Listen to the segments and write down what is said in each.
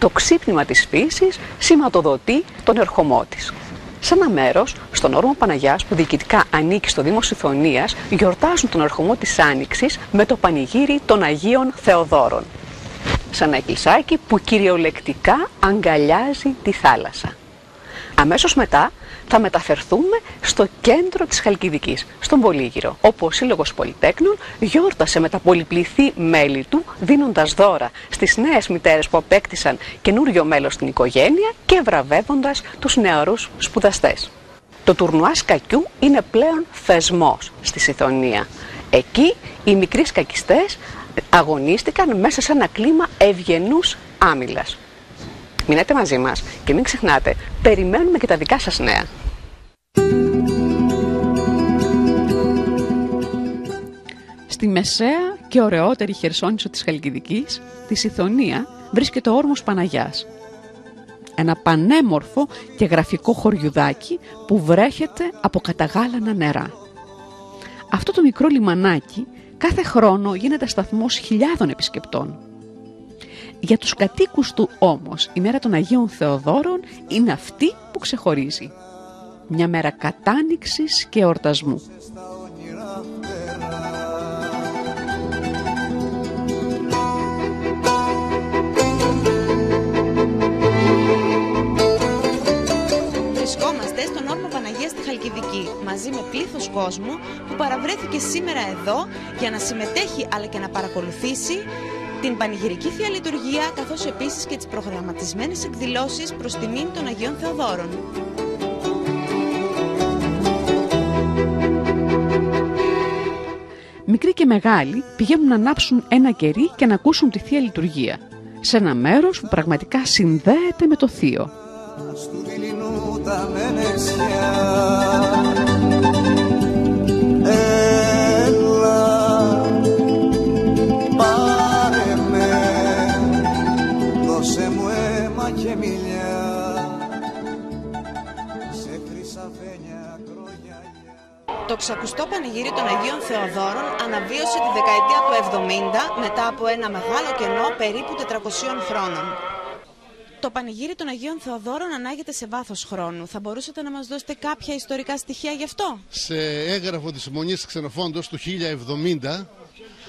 το ξύπνημα της φύσης σηματοδοτεί τον ερχομό της. Σε ένα μέρος, στον όρμο Παναγιάς, που διοικητικά ανήκει στο Δήμο Συθωνίας, γιορτάζουν τον ερχομό της Άνοιξης με το πανηγύρι των Αγίων Θεοδόρων. Σε ένα εκκλησάκι που κυριολεκτικά αγκαλιάζει τη θάλασσα. Αμέσως μετά θα μεταφερθούμε στο κέντρο της Χαλκιδικής, στον Πολύγυρο, όπου ο Σύλλογος Πολυτέκνων γιόρτασε με τα πολυπληθή μέλη του, δίνοντας δώρα στις νέες μητέρες που απέκτησαν καινούριο μέλος στην οικογένεια και βραβεύοντας τους νεαρούς σπουδαστές. Το τουρνουά σκακιού είναι πλέον θεσμός στη Συθωνία. Εκεί οι μικροί σκακιστές αγωνίστηκαν μέσα σε ένα κλίμα ευγενούς άμυλας. Μείνετε μαζί μας και μην ξεχνάτε, περιμένουμε και τα δικά σας νέα. Στη μεσαία και ωραιότερη χερσόνησο της Χαλκιδικής, τη Συθωνία, βρίσκεται ο όρμος Παναγιάς. Ένα πανέμορφο και γραφικό χωριουδάκι που βρέχεται από καταγάλανα νερά. Αυτό το μικρό λιμανάκι κάθε χρόνο γίνεται σταθμός χιλιάδων επισκεπτών. Για τους κατοίκους του όμως η μέρα των Αγίων Θεοδόρων είναι αυτή που ξεχωρίζει. Μια μέρα κατάνοιξης και εορτασμού. Βρισκόμαστε στον όρμο Παναγίας στη Χαλκιδική, μαζί με πλήθος κόσμου που παραβρέθηκε σήμερα εδώ για να συμμετέχει αλλά και να παρακολουθήσει την πανηγυρική Θεία Λειτουργία, καθώς επίσης και τις προγραμματισμένες εκδηλώσεις προς τιμήν των Αγίων Θεοδόρων. Μικροί και μεγάλοι πηγαίνουν να ανάψουν ένα κερί και να ακούσουν τη Θεία Λειτουργία, σε ένα μέρος που πραγματικά συνδέεται με το Θείο. Το ξακουστό πανηγύρι των Αγίων Θεοδόρων αναβίωσε τη δεκαετία του 70 μετά από ένα μεγάλο κενό περίπου 400 χρόνων. Το πανηγύρι των Αγίων Θεοδόρων ανάγεται σε βάθος χρόνου. Θα μπορούσατε να μας δώσετε κάποια ιστορικά στοιχεία γι' αυτό? Σε έγγραφο της Μονής Ξενοφόντος του 1070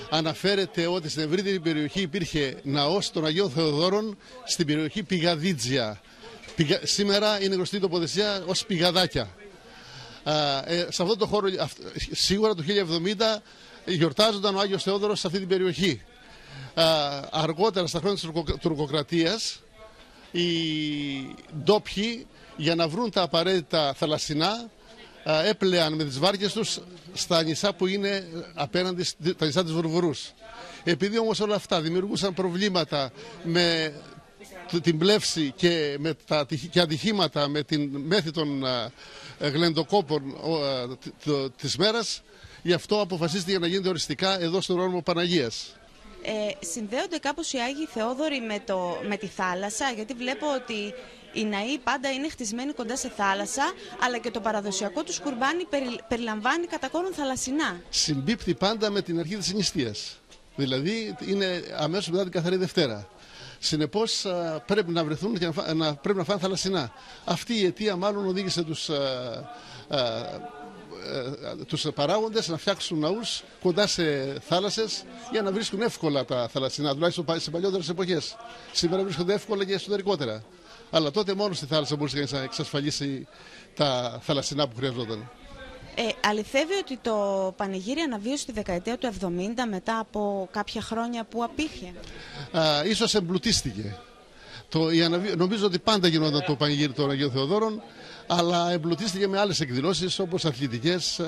αναφέρεται ότι στην ευρύτερη περιοχή υπήρχε ναός των Αγίων Θεοδόρων στην περιοχή Πηγαδίτζια. Σήμερα είναι γνωστή η τοποθεσία ως Πηγαδάκια. Σε αυτό το χώρο, σίγουρα το 1070, γιορτάζονταν ο Άγιος Θεόδωρος σε αυτή την περιοχή. Αργότερα, στα χρόνια της τουρκοκρατίας, οι ντόπιοι, για να βρουν τα απαραίτητα θαλασσινά, έπλεαν με τις βάρκες τους στα νησά που είναι απέναντι, τα νησά της Βουρβουρούς. Επειδή όμως όλα αυτά δημιουργούσαν προβλήματα με την πλεύση και με και ατυχήματα με την μέθη των γλεντοκόπων της μέρας, γι' αυτό αποφασίστηκε να γίνεται οριστικά εδώ στον όρμο Παναγίας. Συνδέονται κάπως οι Άγιοι Θεόδωροι με τη θάλασσα, γιατί βλέπω ότι οι ναοί πάντα είναι χτισμένοι κοντά σε θάλασσα, αλλά και το παραδοσιακό του κουρμπάνι περιλαμβάνει κατά κόρον θαλασσινά. Συμπίπτει πάντα με την αρχή της νηστείας. Δηλαδή είναι αμέσως μετά την Καθαρή Δευτέρα. Συνεπώς πρέπει να βρεθούν και πρέπει να φάνε θαλασσινά. Αυτή η αιτία μάλλον οδήγησε τους παράγοντες να φτιάξουν ναούς κοντά σε θάλασσες για να βρίσκουν εύκολα τα θαλασσινά, τουλάχιστον σε παλιότερες εποχές. Σήμερα βρίσκονται εύκολα και εσωτερικότερα. Αλλά τότε μόνο στη θάλασσα μπορούσε να εξασφαλίσει τα θαλασσινά που χρειαζόταν. Αληθεύει ότι το πανηγύρι αναβίωσε τη δεκαετία του 70 μετά από κάποια χρόνια που απήχε? Ίσως εμπλουτίστηκε. Νομίζω ότι πάντα γινόταν το πανηγύρι των Αγίων Θεοδόρων, αλλά εμπλουτίστηκε με άλλες εκδηλώσεις όπως αθλητικές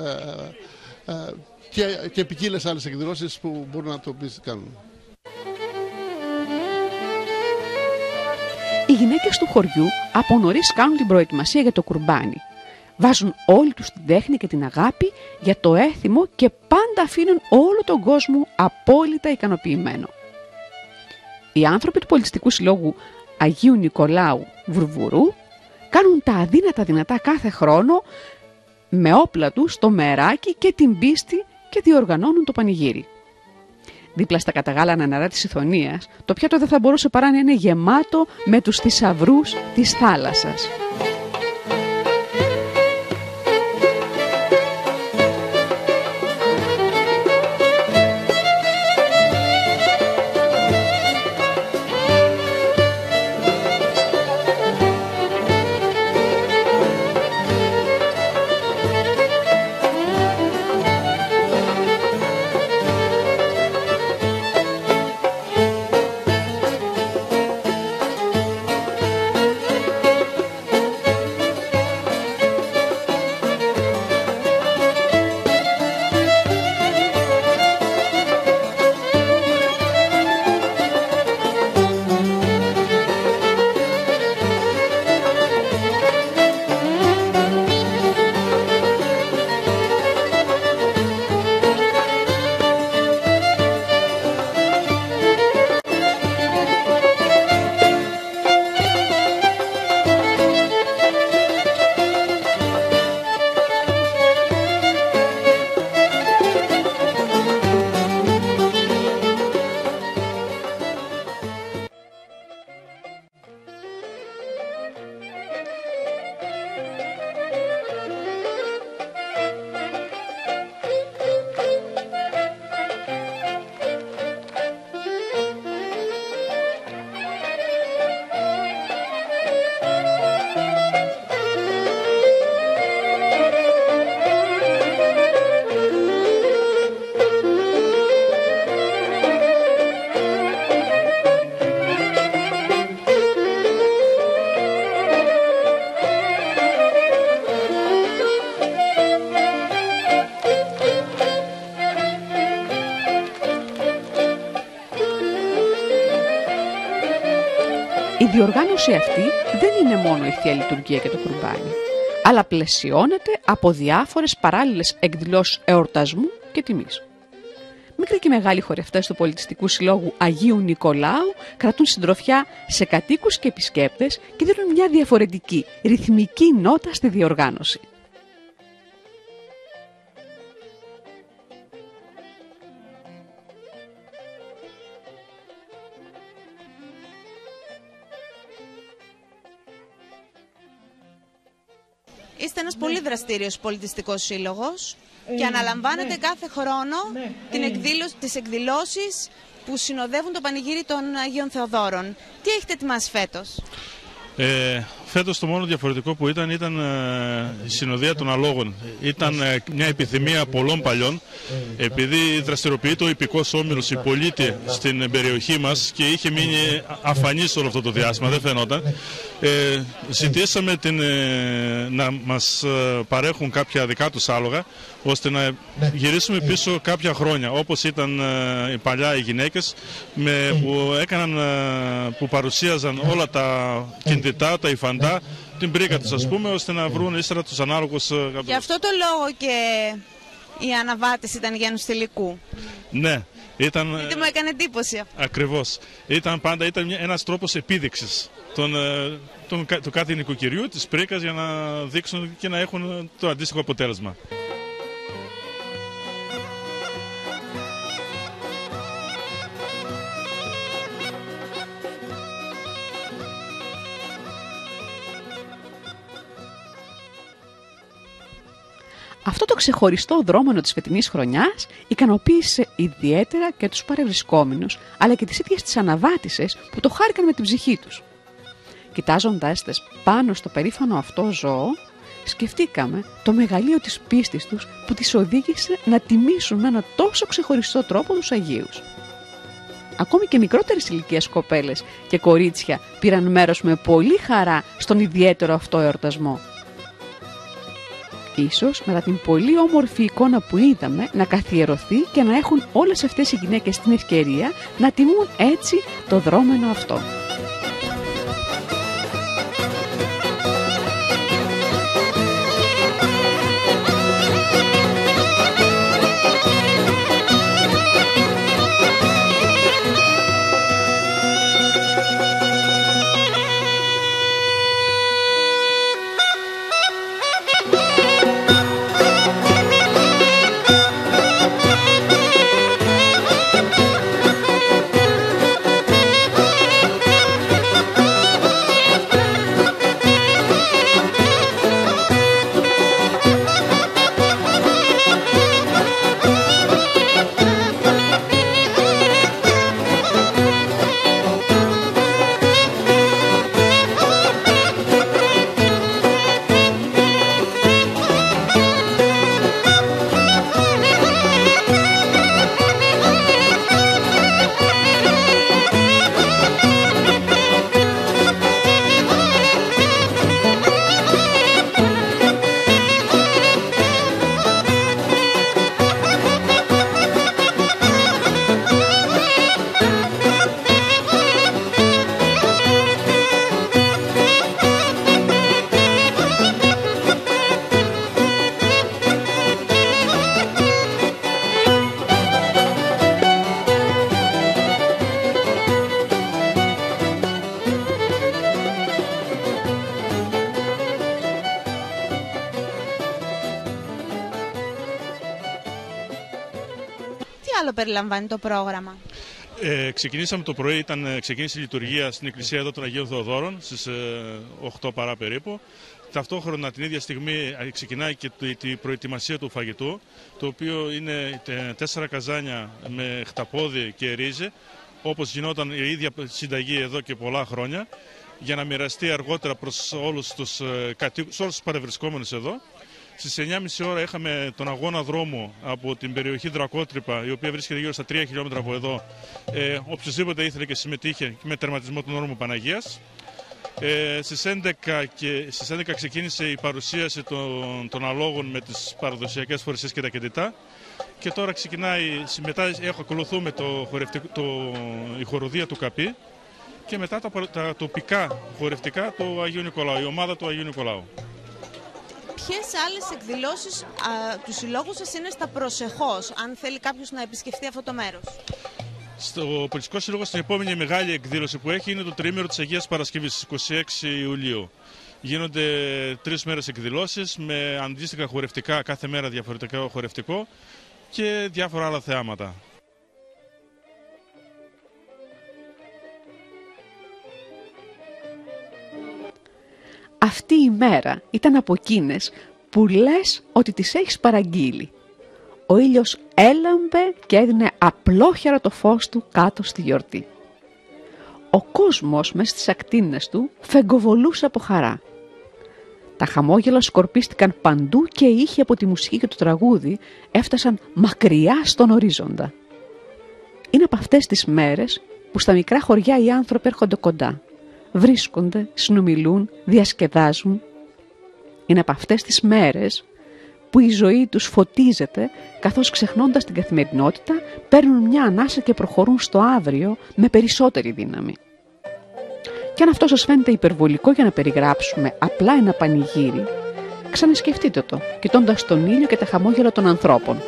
και ποικίλες άλλες εκδηλώσεις που μπορούν να το κάνουν. Οι γυναίκες του χωριού από νωρίς κάνουν την προετοιμασία για το κουρμπάνι. Βάζουν όλη τους την τέχνη και την αγάπη για το έθιμο και πάντα αφήνουν όλο τον κόσμο απόλυτα ικανοποιημένο. Οι άνθρωποι του Πολιτιστικού Συλλόγου Αγίου Νικολάου Βουρβουρού κάνουν τα αδύνατα δυνατά κάθε χρόνο με όπλα τους το μεράκι και την πίστη και διοργανώνουν το πανηγύρι. δίπλα στα καταγάλανα νερά της Ιθωνίας, το πιάτο δεν θα μπορούσε παρά να είναι γεμάτο με τους θησαυρούς της θάλασσας. Η διοργάνωση αυτή δεν είναι μόνο η Θεία Λειτουργία και το κουρμπάνι, αλλά πλαισιώνεται από διάφορες παράλληλες εκδηλώσεις εορτασμού και τιμής. Μικροί και μεγάλοι χορευτές του Πολιτιστικού Συλλόγου Αγίου Νικολάου κρατούν συντροφιά σε κατοίκους και επισκέπτες και δίνουν μια διαφορετική ρυθμική νότα στη διοργάνωση. Είστε ένας πολύ δραστήριος πολιτιστικός σύλλογος και αναλαμβάνετε κάθε χρόνο τις εκδηλώσεις που συνοδεύουν το πανηγύρι των Αγίων Θεοδόρων. Τι έχετε ετοιμάσει φέτος? Φέτος το μόνο διαφορετικό που ήταν η συνοδεία των αλόγων. Ήταν μια επιθυμία πολλών παλιών, επειδή δραστηριοποιείται ο υπηκός όμιλος, η πολίτη στην περιοχή μας και είχε μείνει αφανής όλο αυτό το διάστημα, δεν φαινόταν. Ζητήσαμε να μας παρέχουν κάποια δικά τους άλογα, ώστε να γυρίσουμε πίσω κάποια χρόνια, όπως ήταν παλιά οι γυναίκες που παρουσίαζαν όλα τα κινητά, τα υφαντά, την πρίκα τους, ας πούμε, ώστε να βρουν ύστερα τους ανάλογους. Γι' αυτό το λόγο και η αναβάτηση ήταν γένους θηλυκού. Ναι. Γιατί μου έκανε εντύπωση αυτό. Ακριβώς. Ήταν ένας τρόπος επίδειξης του κάθε νοικοκυριού, της πρίκας, για να δείξουν και να έχουν το αντίστοιχο αποτέλεσμα. Αυτό το ξεχωριστό δρόμενο της φετινής χρονιάς ικανοποίησε ιδιαίτερα και τους παρευρισκόμενους, αλλά και τις ίδιες τις αναβάτησες που το χάρηκαν με την ψυχή τους. Κοιτάζοντάς τες πάνω στο περήφανο αυτό ζώο, σκεφτήκαμε το μεγαλείο της πίστης τους που τις οδήγησε να τιμήσουν με ένα τόσο ξεχωριστό τρόπο τους Αγίους. Ακόμη και μικρότερες ηλικίας κοπέλες και κορίτσια πήραν μέρος με πολύ χαρά στον ιδιαίτερο αυτό εορτασμό. Ίσως μετά την πολύ όμορφη εικόνα που είδαμε να καθιερωθεί και να έχουν όλες αυτές οι γυναίκες την ευκαιρία να τιμούν έτσι το δρόμενο αυτό. άλλο περιλαμβάνει το πρόγραμμα? Ξεκινήσαμε το πρωί, ξεκίνησε η λειτουργία στην εκκλησία εδώ των Αγίων Θεοδόρων στις 8 παρά περίπου. Ταυτόχρονα την ίδια στιγμή ξεκινάει και η προετοιμασία του φαγητού, το οποίο είναι 4 καζάνια με χταπόδι και ρύζι, όπως γινόταν η ίδια συνταγή εδώ και πολλά χρόνια, για να μοιραστεί αργότερα προς όλους τους παρευρισκόμενους εδώ. Στις 9.30 ώρα είχαμε τον αγώνα δρόμου από την περιοχή Δρακότρυπα, η οποία βρίσκεται γύρω στα 3 χιλιόμετρα από εδώ. Οποιοςδήποτε ήθελε και συμμετείχε με τερματισμό του Όρμου Παναγίας. Στις 11 ξεκίνησε η παρουσίαση των αλόγων με τις παραδοσιακές φορεσίες και τα κεντητά. Και τώρα ξεκινάει, μετά ακολουθούμε η χοροδία του Καπί και μετά τα τοπικά χορευτικά του Αγίου Νικολάου, η ομάδα του Αγίου Νικολάου. Ποιες άλλες εκδηλώσεις του συλλόγου σας είναι στα προσεχώς, αν θέλει κάποιος να επισκεφτεί αυτό το μέρος? Στο Πολιτικό Σύλλογο, στην επόμενη μεγάλη εκδήλωση που έχει είναι το τριήμερο της Αγίας Παρασκευής, στις 26 Ιουλίου. Γίνονται 3 μέρες εκδηλώσεις με αντίστοιχα χορευτικά, κάθε μέρα διαφορετικό χορευτικό και διάφορα άλλα θεάματα. Αυτή η μέρα ήταν από εκείνες που λες ότι τις έχεις παραγγείλει. Ο ήλιος έλαμπε και έδινε απλόχερα το φως του κάτω στη γιορτή. Ο κόσμος μέσα στις ακτίνες του φεγγοβολούσε από χαρά. Τα χαμόγελα σκορπίστηκαν παντού και οι ήχοι από τη μουσική και το τραγούδι έφτασαν μακριά στον ορίζοντα. Είναι από αυτές τις μέρες που στα μικρά χωριά οι άνθρωποι έρχονται κοντά. Βρίσκονται, συνομιλούν, διασκεδάζουν. Είναι από αυτές τις μέρες που η ζωή τους φωτίζεται, καθώς ξεχνώντας την καθημερινότητα παίρνουν μια ανάσα και προχωρούν στο αύριο με περισσότερη δύναμη. Και αν αυτό σας φαίνεται υπερβολικό για να περιγράψουμε απλά ένα πανηγύρι, ξανασκεφτείτε το, κοιτώντας τον ήλιο και τα χαμόγελα των ανθρώπων.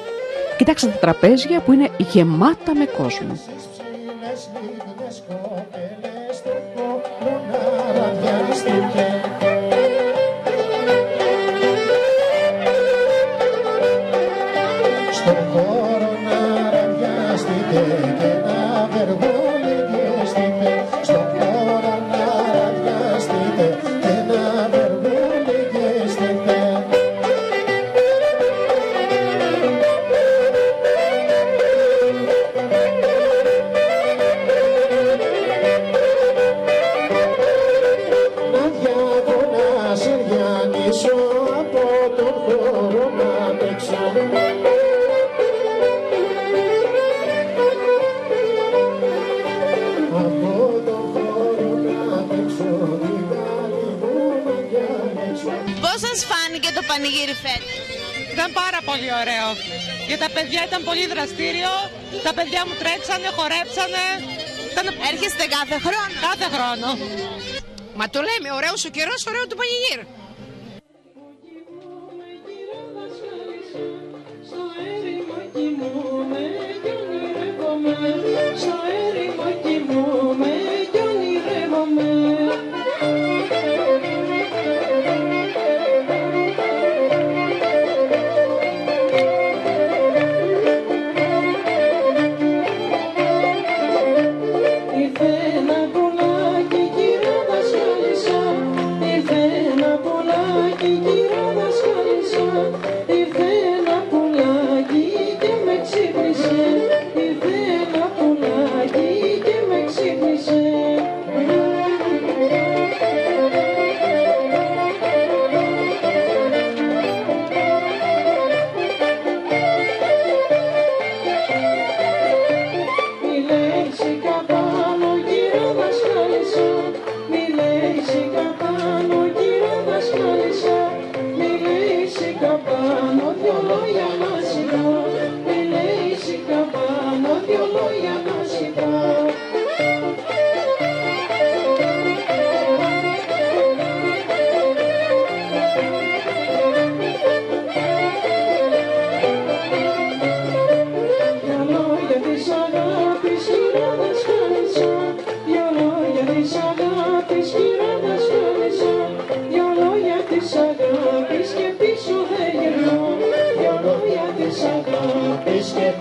Κοιτάξτε τα τραπέζια που είναι γεμάτα με κόσμο. Πώς σας φάνηκε το πανηγύρι φέτος? Ήταν πάρα πολύ ωραίο. Για τα παιδιά ήταν πολύ δραστήριο. Τα παιδιά μου τρέξανε, χορέψανε. Έρχεστε κάθε χρόνο? Κάθε χρόνο. Μα το λέμε, ωραίος ο καιρός, ωραίο το πανηγύρι.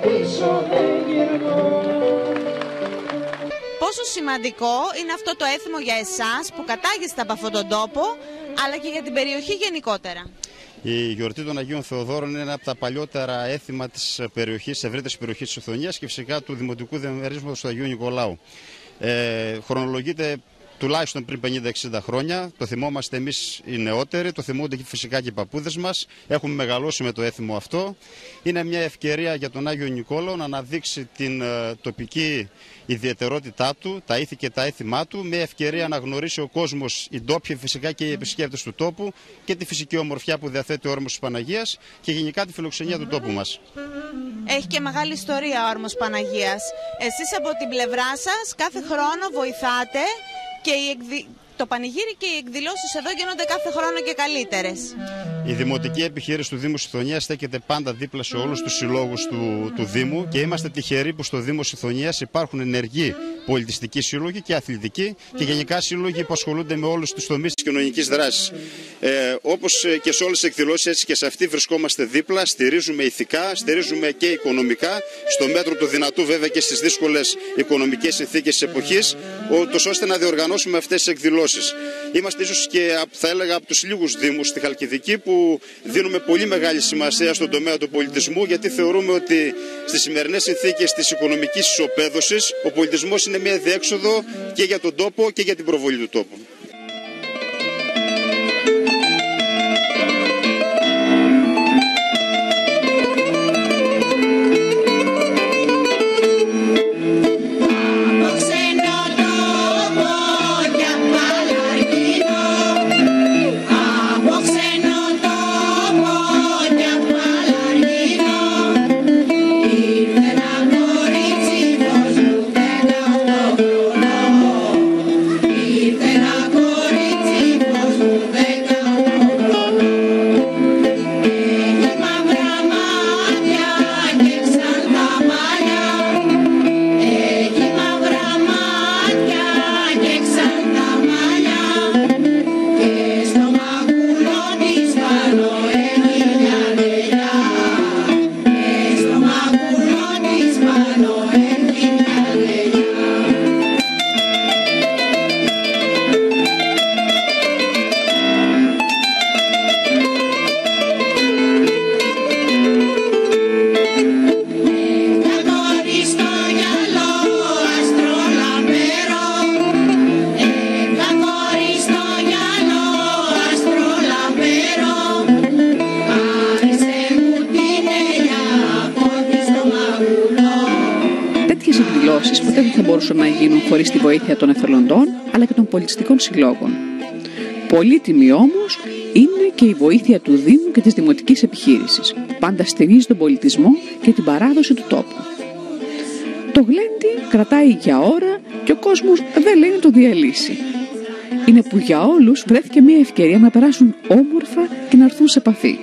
Πίσω δεν σημαντικό είναι αυτό το έθιμο για εσάς που κατάγεστε από αυτόν τον τόπο, αλλά και για την περιοχή γενικότερα. Η γιορτή των Αγίων Θεοδόρων είναι ένα από τα παλιότερα έθιμα της περιοχής, ευρύτερης περιοχής της Ιθωνίας και φυσικά του Δημοτικού Διαμερίσματος του Αγίου Νικολάου. Χρονολογείται τουλάχιστον πριν 50-60 χρόνια. Το θυμόμαστε εμείς οι νεότεροι, το θυμούνται φυσικά και οι παππούδες μας. Έχουμε μεγαλώσει με το έθιμο αυτό. Είναι μια ευκαιρία για τον Άγιο Νικόλαο να αναδείξει την τοπική ιδιαιτερότητά του, τα ήθη και τα έθιμά του, με ευκαιρία να γνωρίσει ο κόσμος, οι ντόπιοι φυσικά και οι επισκέπτες του τόπου και τη φυσική ομορφιά που διαθέτει ο όρμος της Παναγίας και γενικά τη φιλοξενία του τόπου μας. Έχει και μεγάλη ιστορία ο όρμος Παναγίας. Εσείς από την πλευρά σας κάθε χρόνο βοηθάτε και το πανηγύρι και οι εκδηλώσεις εδώ γίνονται κάθε χρόνο και καλύτερες. Η δημοτική επιχείρηση του Δήμου Σιθωνίας στέκεται πάντα δίπλα σε όλους τους συλλόγους του Δήμου και είμαστε τυχεροί που στο Δήμο Σιθωνίας υπάρχουν ενεργοί πολιτιστικοί σύλλογοι και αθλητικοί και γενικά σύλλογοι που ασχολούνται με όλους τους τομείς της κοινωνικής δράσης. Όπως και σε όλες τις εκδηλώσεις, έτσι και σε αυτή βρισκόμαστε δίπλα, στηρίζουμε ηθικά, στηρίζουμε και οικονομικά, στο μέτρο του δυνατού βέβαια και στις δύσκολες οικονομικές συνθήκες της εποχής, ώστε να διοργανώσουμε αυτές τις εκδηλώσεις. Είμαστε ίσως και θα έλεγα από τους λίγους δήμους στη Χαλκιδική που δίνουμε πολύ μεγάλη σημασία στον τομέα του πολιτισμού, γιατί θεωρούμε ότι στις σημερινές συνθήκες της οικονομικής ισοπαίδωσης ο πολιτισμός είναι μια διέξοδο και για τον τόπο και για την προβολή του τόπου. Ποτέ δεν θα μπορούσαν να γίνουν χωρίς τη βοήθεια των εθελοντών αλλά και των πολιτιστικών συλλόγων. Πολύτιμη όμως είναι και η βοήθεια του Δήμου και της Δημοτικής Επιχείρησης. Πάντα στηρίζει τον πολιτισμό και την παράδοση του τόπου. Το γλέντι κρατάει για ώρα και ο κόσμος δεν λέει να το διαλύσει. Είναι που για όλους βρέθηκε μια ευκαιρία να περάσουν όμορφα και να έρθουν σε επαφή.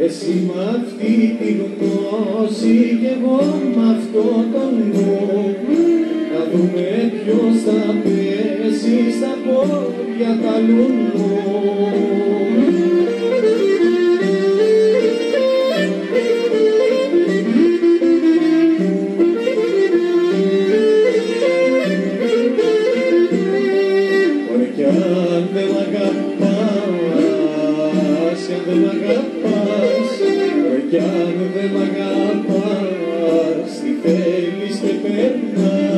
Εσύ μ' αυτή τη γνώση και εγώ μ' αυτό το νου, να δούμε ποιος θα πέσει στα πόδια τα λουνού. κι αν δεν μ' αγαπάς, κι αν δεν μ' αγαπάς, τι θέλεις και περνάς.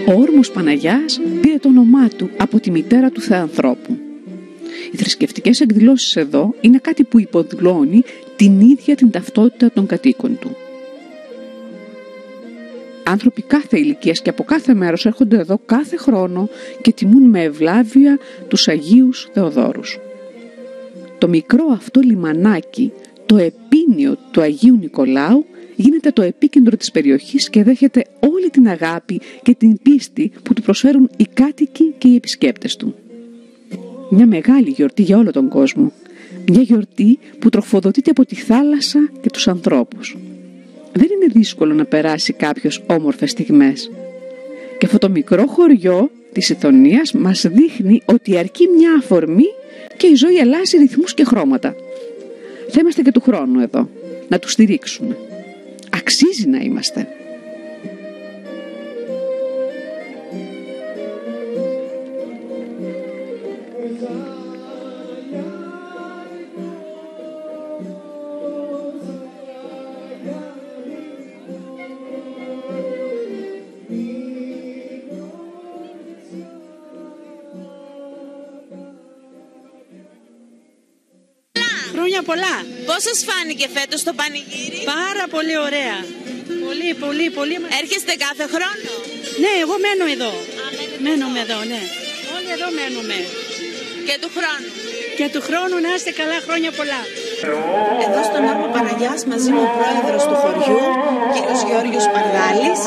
Ο όρμος Παναγιάς πήρε το όνομά του από τη μητέρα του Θεανθρώπου. Οι θρησκευτικές εκδηλώσεις εδώ είναι κάτι που υποδηλώνει την ίδια την ταυτότητα των κατοίκων του. Άνθρωποι κάθε ηλικίας και από κάθε μέρος έρχονται εδώ κάθε χρόνο και τιμούν με ευλάβεια τους Αγίους Θεοδόρους. Το μικρό αυτό λιμανάκι, το επίνιο του Αγίου Νικολάου, γίνεται το επίκεντρο της περιοχής και δέχεται όλη την αγάπη και την πίστη που του προσφέρουν οι κάτοικοι και οι επισκέπτες του. Μια μεγάλη γιορτή για όλο τον κόσμο. Μια γιορτή που τροφοδοτείται από τη θάλασσα και τους ανθρώπους. Δεν είναι δύσκολο να περάσει κάποιος όμορφες στιγμές. Και αυτό το μικρό χωριό της Ηθωνίας μας δείχνει ότι αρκεί μια αφορμή και η ζωή αλλάζει ρυθμούς και χρώματα. Θα είμαστε και του χρόνου εδώ, να τους στηρίξουμε. Αξίζει να είμαστε. Χρόνια πολλά. Πώς σας φάνηκε φέτος το πανηγύρι? Πάρα πολύ ωραία. Πολύ. Έρχεστε κάθε χρόνο? Ναι, εγώ μένω εδώ. Μένουμε εδώ, ναι. Όλοι εδώ μένουμε. Και του χρόνου? Και του χρόνου να είστε καλά, χρόνια πολλά. Εδώ στον όρμο Παναγιάς μαζί με ο πρόεδρος του χωριού, κύριος Γιώργος Παρδάλης.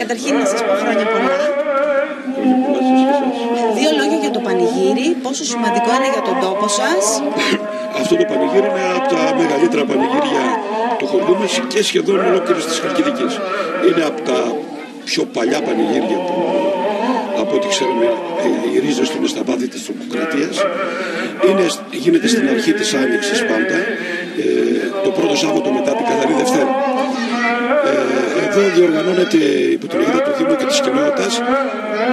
Καταρχήν να σας πω χρόνια πολλά. Δύο λόγια για το πανηγύρι, πόσο σημαντικό είναι για τον τόπο σας. Αυτό το πανηγύρι είναι από τα μεγαλύτερα πανηγύρια του χωριού μας και σχεδόν ολόκληρης της Χαλκιδικής. Είναι από τα πιο παλιά πανηγύρια που, από ό,τι ξέρουμε, οι ρίζες του είναι στα βάθη της Τουρκοκρατίας. Γίνεται στην αρχή της Άνοιξης πάντα, το πρώτο Σάββατο μετά την Καθαρή Δευτέρα. Εδώ διοργανώνεται υπό την αιγύδα του Δήμου και της κοινότητας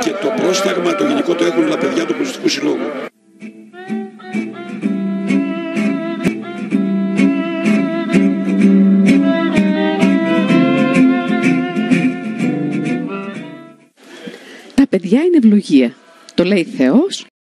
και το πρόσταγμα το γενικό το έχουν τα παιδιά του Πολιτιστικού Συλλόγου. Τα παιδιά είναι ευλογία. Το λέει Θεός